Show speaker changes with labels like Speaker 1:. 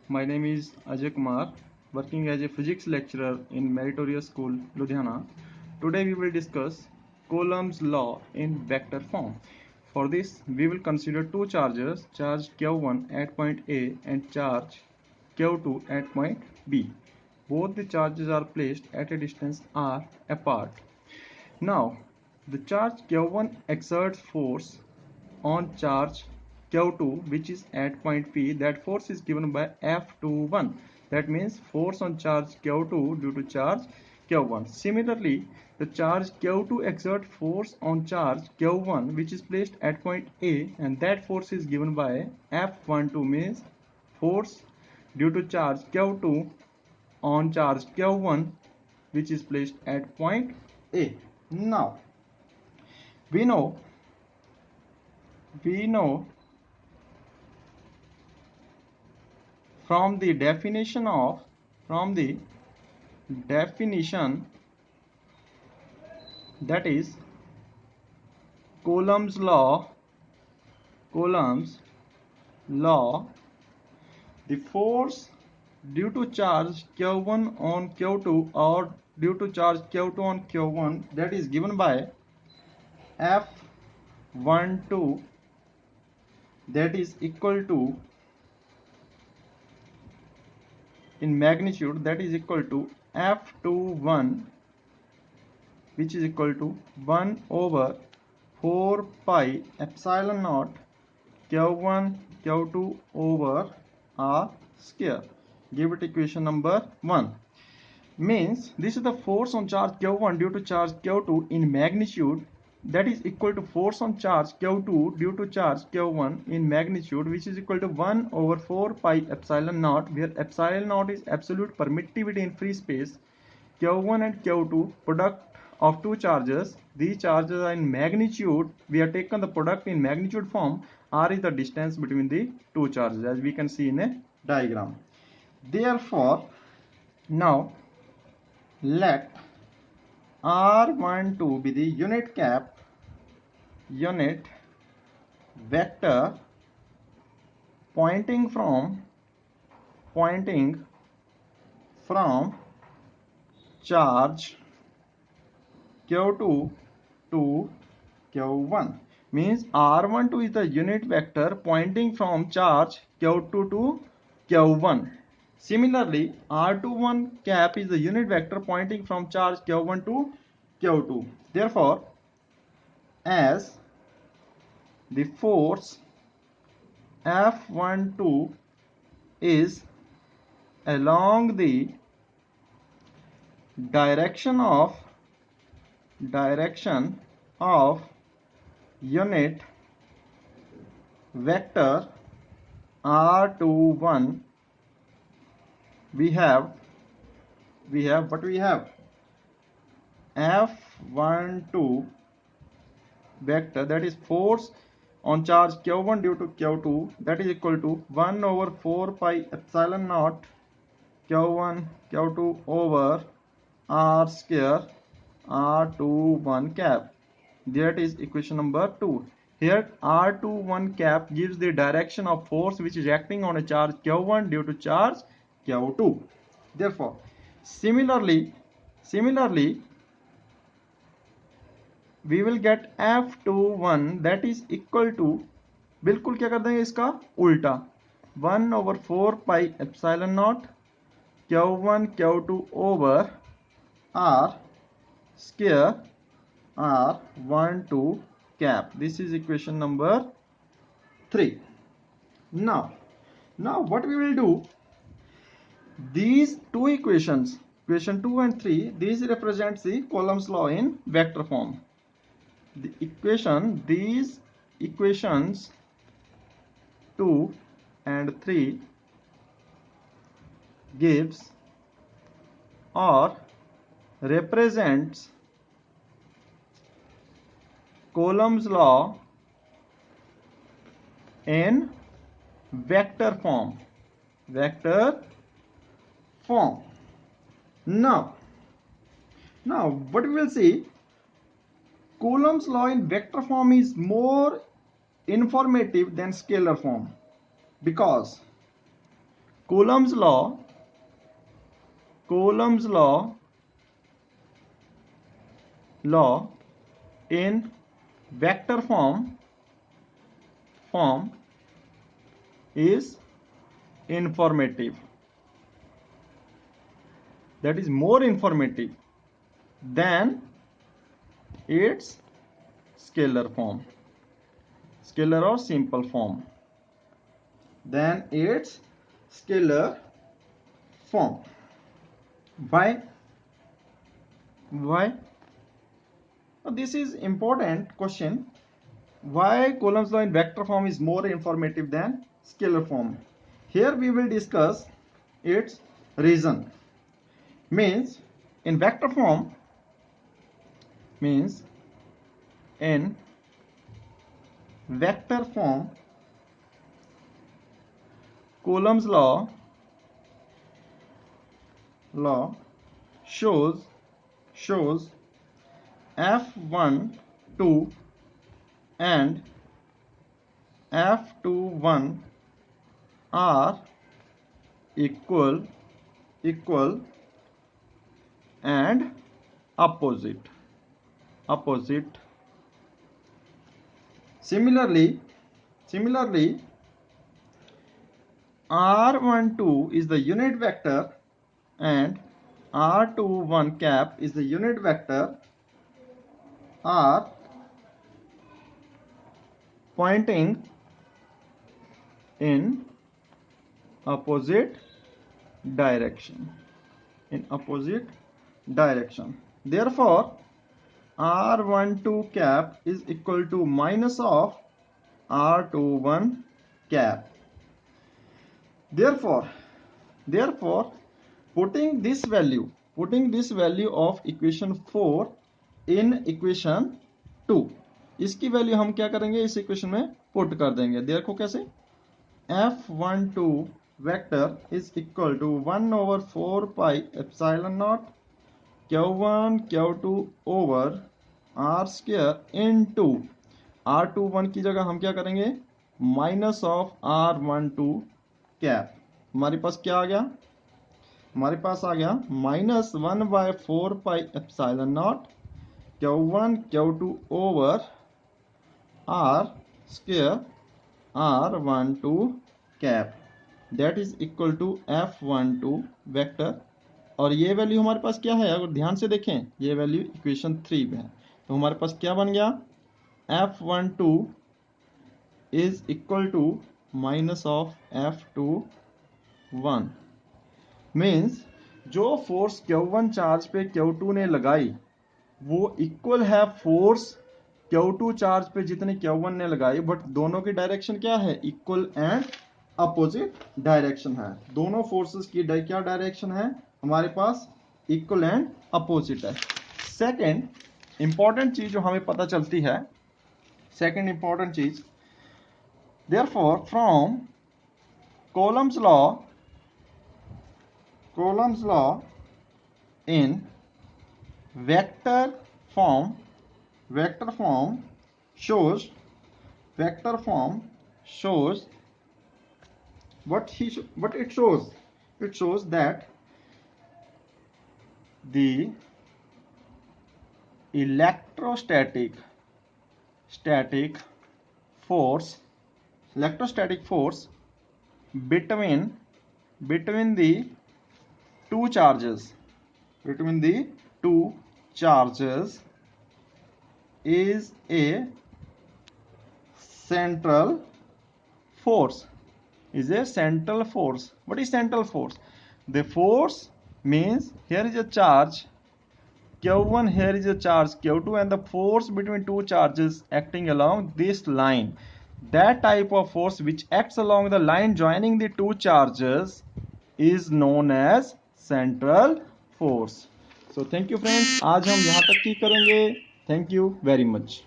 Speaker 1: My name is Ajay Kumar, working as a physics lecturer in Meritorious School, Ludhiana. Today we will discuss Coulomb's law in vector form. For this, we will consider two charges, charge Q1 at point A and charge Q2 at point B. Both the charges are placed at a distance r apart. Now, the charge Q1 exerts force on charge Q2 which is at point P. That force is given by F21. That means force on charge Q2 due to charge Q1. Similarly, the charge Q2 exerts force on charge Q1 which is placed at point A, and that force is given by F12, means force due to charge Q2 on charge Q1 which is placed at point A. Now we know we know from the definition that is Coulomb's law, the force due to charge Q1 on Q2 or due to charge Q2 on Q1, that is given by F12, that is equal to, in magnitude, that is equal to F21, which is equal to 1 over 4 pi epsilon naught Q1 Q2 over R square. Give it equation number 1. Means this is the force on charge Q1 due to charge Q2 in magnitude, that is equal to force on charge Q2 due to charge Q1 in magnitude, which is equal to 1 over 4 pi epsilon naught, where epsilon naught is absolute permittivity in free space. Q1 and Q2, product of two charges. These charges are in magnitude. We have taken the product in magnitude form. R is the distance between the two charges, as we can see in a diagram. Therefore, now let R12 be the unit vector pointing from charge Q2 to Q1. Means R12 is the unit vector pointing from charge Q2 to Q1. Similarly, R21 cap is the unit vector pointing from charge Q1 to Q2. Therefore, as the force F12 is along the direction of unit vector R21, we have F12 vector, that is force on charge Q1 due to Q2, that is equal to 1 over 4 pi epsilon naught Q1 Q2 over R square R21 cap. That is equation number 2. Here R21 cap gives the direction of force which is acting on a charge Q1 due to charge Q2. Therefore, similarly we will get F21, that is equal to, बिल्कुल क्या कर देंगे इसका उल्टा, 1 over 4 pi epsilon naught Q1 Q2 over R square R12 cap. This is equation number 3. Now what we will do, these two equations, equation 2 and 3, these represents the Coulomb's law in vector form. These equations 2 and 3 gives or represents Coulomb's law in vector form. Now what we will see, Coulomb's law in vector form is more informative than scalar form, because Coulomb's law in vector form is informative. That is more informative than its scalar form, scalar or simple form, than its scalar form. Why? This is important question. Why Coulomb's law in vector form is more informative than scalar form? Here we will discuss its reason. Means in vector form, Coulomb's law shows F12 and F21 are equal and opposite. Similarly, R12 is the unit vector and R21 cap is the unit vector are pointing in opposite direction. Therefore, R12 cap is equal to minus of R21 cap. Therefore, putting this value of equation 4 in equation 2, इसकी value हम क्या करेंगे, इस equation में put कर देंगे. देखो कैसे, F12 vector is equal to 1/4 pi epsilon not Q1 Q2 over R square into R21 की जगह हम क्या करेंगे, माइनस ऑफ R12 कैप. हमारे पास क्या आ गया, हमारे पास आ गया minus 1/4 pi epsilon not Q1 Q2 over R square R12 cap. That is equal to F12 vector. और ये वैल्यू हमारे पास क्या है, अगर ध्यान से देखें ये वैल्यू इक्वेशन 3 में है. तो हमारे पास क्या बन गया, F12 is equal to minus of F21. Means जो फोर्स Q1 चार्ज पे Q2 ने लगाई वो इक्वल है फोर्स Q2 चार्ज पे जितने Q1 ने लगाई, बट दोनों की डायरेक्शन क्या है, इक्वल एंड अपोजिट डायरेक्शन है. दोनों फोर्सेस की क्या डायरेक्शन है हमारे पास, इक्वल एंड अपोजिट है. सेकेंड इंपॉर्टेंट चीज जो हमें पता चलती है, सेकेंड इंपॉर्टेंट चीज, therefore from Coulomb's law in vector form shows what it shows that the electrostatic force between the two charges is a central force. What is central force? The force means here is a charge Q1, here is a charge Q2, and the force between two charges acting along this line. That type of force which acts along the line joining the two charges is known as central force. So thank you friends, आज हम यहाँ तक ही करेंगे. Thank you very much.